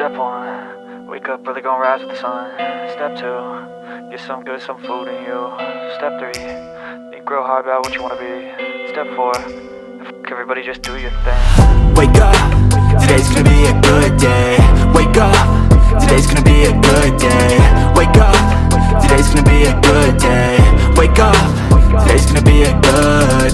Step 1, wake up early, gonna rise with the sun. Step 2, get some good, some food in you. Step 3, think real hard about what you wanna be. Step 4, everybody just do your thing. Wake up, today's gonna be a good day. Wake up, today's gonna be a good day. Wake up, today's gonna be a good day. Wake up, today's gonna be a good day.